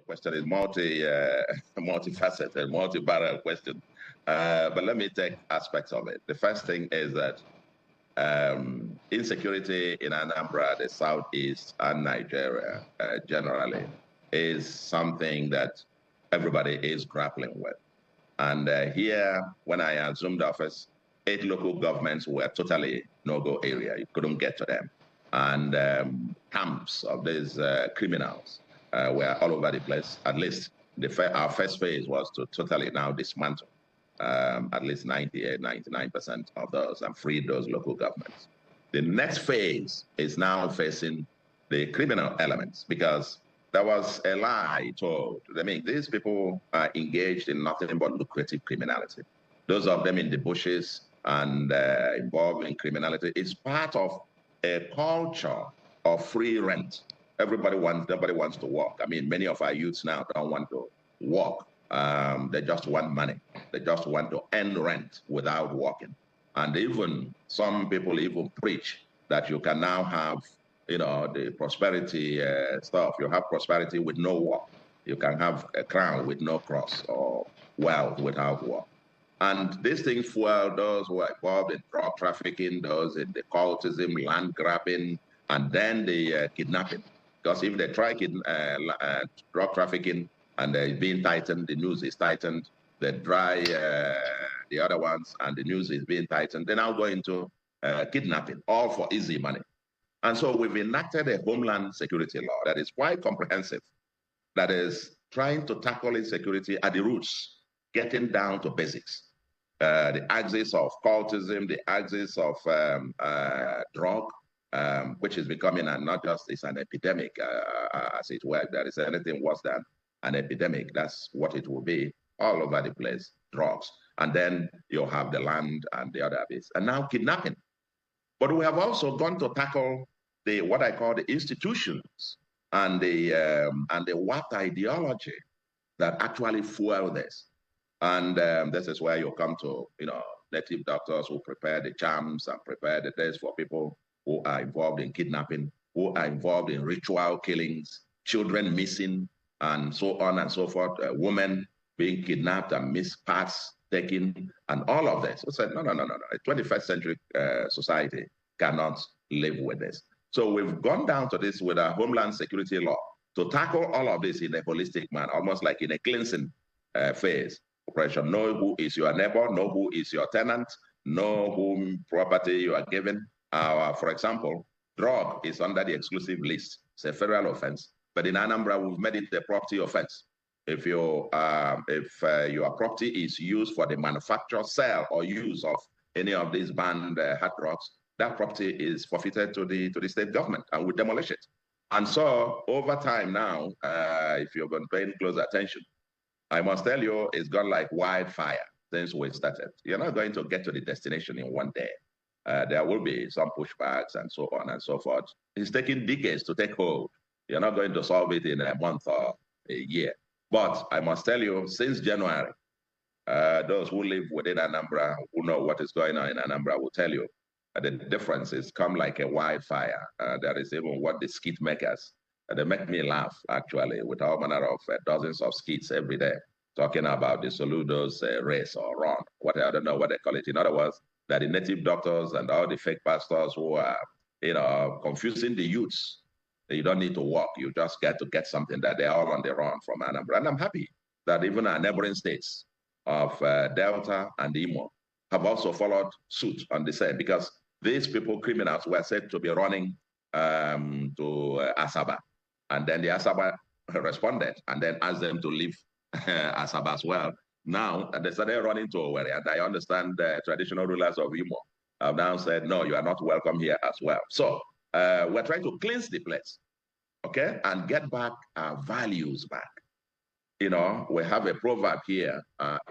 question is multifaceted, multi-barrel question. But let me take aspects of it. The first thing is that insecurity in Anambra, the southeast, and Nigeria generally is something that everybody is grappling with. And here, when I assumed office, 8 local governments were totally no-go area. You couldn't get to them. And camps of these criminals were all over the place. At least our first phase was to totally now dismantle at least 98, 99% of those and free those local governments. The next phase is now facing the criminal elements, because there was a lie told. I mean, these people are engaged in nothing but lucrative criminality. Those of them in the bushes and involved in criminality is part of a culture of free rent. Nobody wants to work. I mean, many of our youths now don't want to work. They just want money. They just want to earn rent without working. And even some people even preach that you can now have, the prosperity stuff. You have prosperity with no work. You can have a crown with no cross, or wealth without work. And these things fuel those who are involved in drug trafficking, those in the cultism, land grabbing, and then the kidnapping. Because if they try drug trafficking and they're being tightened, the news is tightened, they try the other ones and the news is being tightened, they now go into kidnapping, all for easy money. And so we've enacted a homeland security law that is quite comprehensive, that is trying to tackle insecurity at the roots, getting down to basics. The axis of cultism, the axis of drug, which is becoming not just it's an epidemic, as it were. If there is anything worse than an epidemic, that's what it will be all over the place, drugs. And then you'll have the land and the other bits. And now kidnapping. But we have also gone to tackle what I call the institutions and the warped ideology that actually fuel this. And this is where you come to, native doctors who prepare the charms and prepare the tests for people who are involved in kidnapping, who are involved in ritual killings, children missing, and so on and so forth, women being kidnapped and missed parts taken, and all of this. We said, no. A 21st century society cannot live with this. So we've gone down to this with our homeland security law to tackle all of this in a holistic manner, almost like in a cleansing phase. Operation, know who is your neighbor, know who is your tenant, know whom property you are given. For example, drug is under the exclusive list. It's a federal offense, but in Anambra, we've made it a property offense. If your property is used for the manufacture, sale, or use of any of these banned hard drugs, that property is forfeited to the state government, and we demolish it. And so over time now, if you've been paying close attention, I must tell you, it's gone like wildfire since we started. You're not going to get to the destination in one day. There will be some pushbacks and so on and so forth. It's taking decades to take hold. You're not going to solve it in a month or a year. But I must tell you, since January, those who live within Anambra, who know what is going on in Anambra, will tell you the difference is come like a wildfire. There is even what the skit makers, they make me laugh, actually, with all manner of dozens of skits every day, talking about the Soludo's race or run, I don't know what they call it. In other words, that the native doctors and all the fake pastors who are, confusing the youths. You don't need to walk. You just get to get something that they're all on the run from Anambra. And I'm happy that even our neighboring states of Delta and Imo have also followed suit on the same, because these people, criminals, were said to be running to Asaba. And then the Asaba responded and then asked them to leave Asaba as well. Now, they started running to Owerri, and I understand the traditional rulers of Imo have now said, no, you are not welcome here as well. So we're trying to cleanse the place, okay, and get back our values back. We have a proverb here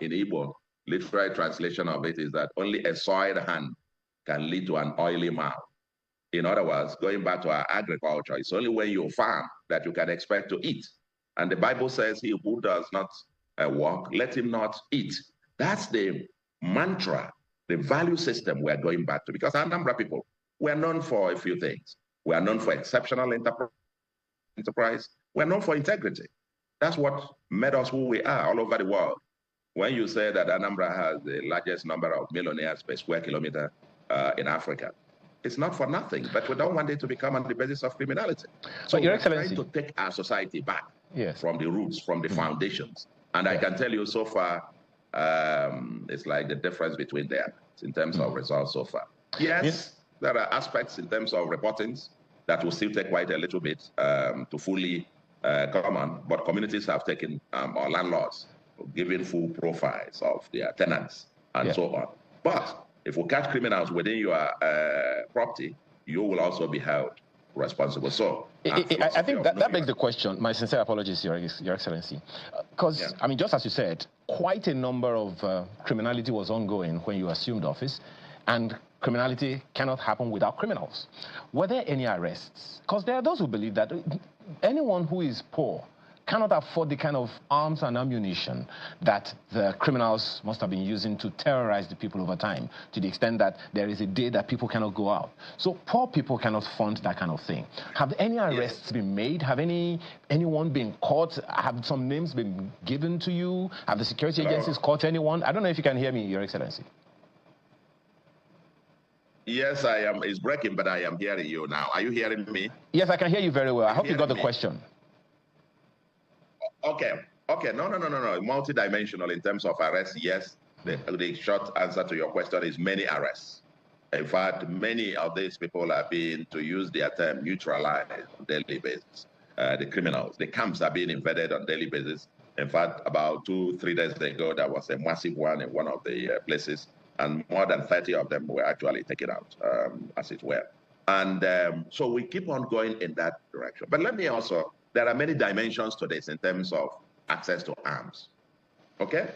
in Igbo. Literal translation of it is that only a soiled hand can lead to an oily mouth. In other words, going back to our agriculture, it's only when you farm that you can expect to eat. And the Bible says, he who does not work, let him not eat. That's the mantra, the value system we're going back to. Because Anambra people, we're known for a few things. We are known for exceptional enterprise. We're known for integrity. That's what made us who we are all over the world. When you say that Anambra has the largest number of millionaires per square kilometer in Africa, it's not for nothing, but we don't want it to become on the basis of criminality. So Your we're Excellency, trying to take our society back yes, from the roots, from the foundations. And I can tell you so far, it's like the difference between them in terms of results so far. Yes, there are aspects in terms of reportings that will still take quite a little bit to fully come on, but communities have taken, or landlords, giving full profiles of their tenants and so on. But if we catch criminals within your property, you will also be held responsible. So I think that begs the question. My sincere apologies, Your Excellency. Because, I mean, just as you said, quite a number of criminality was ongoing when you assumed office, and criminality cannot happen without criminals. Were there any arrests? Because there are those who believe that anyone who is poor cannot afford the kind of arms and ammunition that the criminals must have been using to terrorize the people over time, to the extent that there is a day that people cannot go out. So poor people cannot fund that kind of thing. Have any arrests been made? Have anyone been caught? Have some names been given to you? Have the security agencies caught anyone? I don't know if you can hear me, Your Excellency. Yes, I am. It's breaking, but I am hearing you now. Are you hearing me? Yes, I can hear you very well. I hope you got the question. Okay. No. Multidimensional in terms of arrests, yes. The short answer to your question is many arrests. In fact, many of these people are being, to use their term, neutralized on a daily basis. The criminals, the camps are being invaded on a daily basis. In fact, about 2-3 days ago, there was a massive one in one of the places, and more than 30 of them were actually taken out, as it were. And so we keep on going in that direction. But let me also, there are many dimensions to this in terms of access to arms. Okay?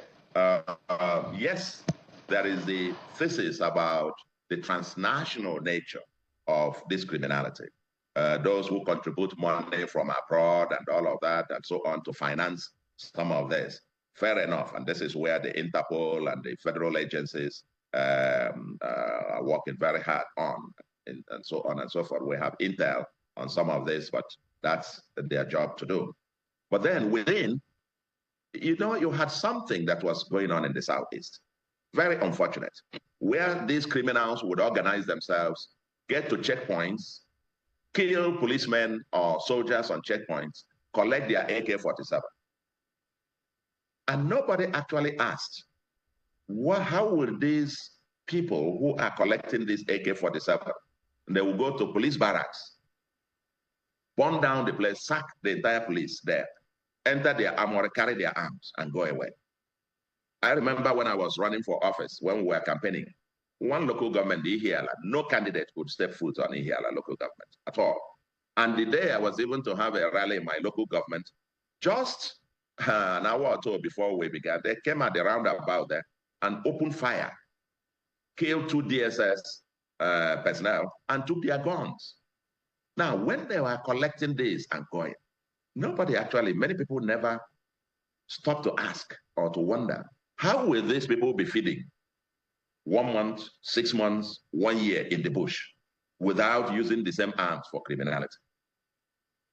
Yes, there is the thesis about the transnational nature of this criminality. Those who contribute money from abroad and all of that and so on to finance some of this. Fair enough. And this is where the Interpol and the federal agencies are working very hard on, and so on and so forth. We have intel on some of this, but that's their job to do. But then within, you know, you had something that was going on in the Southeast. Very unfortunate, where these criminals would organize themselves, get to checkpoints, kill policemen or soldiers on checkpoints, collect their AK-47. And nobody actually asked, how will these people who are collecting this AK-47, they will go to police barracks, burn down the place, sack the entire police there, enter their armory, carry their arms, and go away. I remember when I was running for office, when we were campaigning, one local government, the Ihiala, no candidate could step foot on Ihiala local government at all. And the day I was even to have a rally in my local government, just an hour or two before we began, they came at the roundabout there and opened fire, killed 2 DSS personnel, and took their guns. Now, when they were collecting this and going, nobody actually, many people never stopped to ask or to wonder, how will these people be feeding 1 month, 6 months, 1 year in the bush without using the same arms for criminality?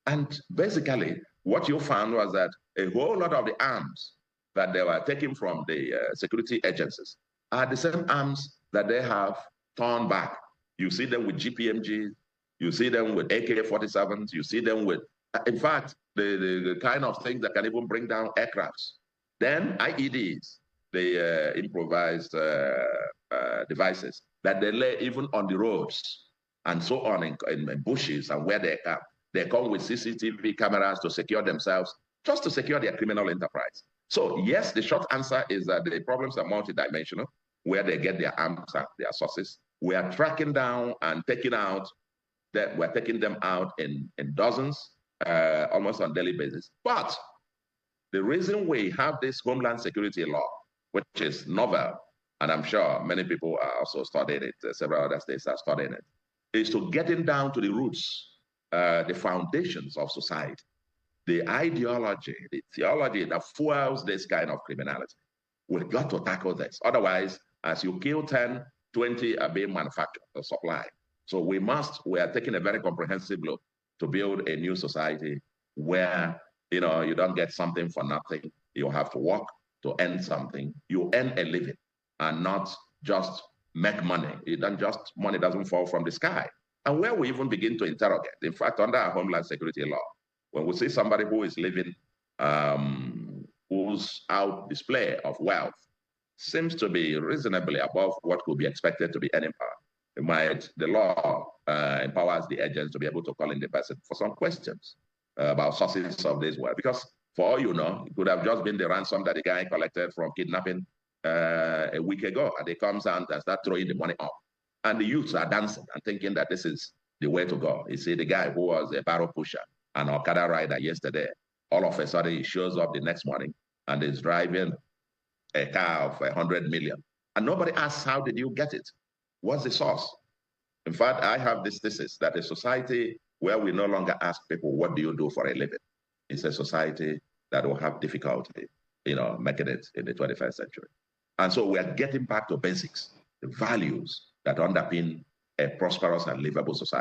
And basically, what you found was that a whole lot of the arms that they were taking from the security agencies are the same arms that they have turned back. You see them with GPMGs, you see them with AK-47s, you see them with, in fact, the kind of things that can even bring down aircrafts. Then IEDs, the improvised devices that they lay even on the roads and so on in bushes and where they come. They come with CCTV cameras to secure themselves, just to secure their criminal enterprise. So yes, the short answer is that the problems are multidimensional, where they get their arms and their sources. We are tracking down and taking out, we're taking them out in dozens, almost on a daily basis. But the reason we have this Homeland Security law, which is novel, and I'm sure many people are also studying it, several other states are studying it, is to getting down to the roots, the foundations of society, the ideology, the theology that fuels this kind of criminality. We've got to tackle this. Otherwise, as you kill 10, 20 are being manufactured or supplied. So we are taking a very comprehensive look to build a new society where You know, you don't get something for nothing. You have to work to earn something. You earn a living and not just make money. It doesn't just, money doesn't fall from the sky. And where we even begin to interrogate, in fact, under our Homeland Security law, when we see somebody who is living, whose out display of wealth seems to be reasonably above what could be expected to be earning power, the law empowers the agents to be able to call in the person for some questions about sources of this wealth. Because for all you know, it could have just been the ransom that the guy collected from kidnapping a week ago, and he comes out and starts throwing the money up. And the youths are dancing and thinking that this is the way to go. You see, the guy who was a barrel pusher, an Okada rider yesterday, all of a sudden he shows up the next morning and is driving a car of 100 million. And nobody asks, how did you get it? What's the source? In fact, I have this thesis that a society where we no longer ask people, what do you do for a living? It's a society that will have difficulty, you know, making it in the 21st century. And so we are getting back to basics, the values that underpin a prosperous and livable society.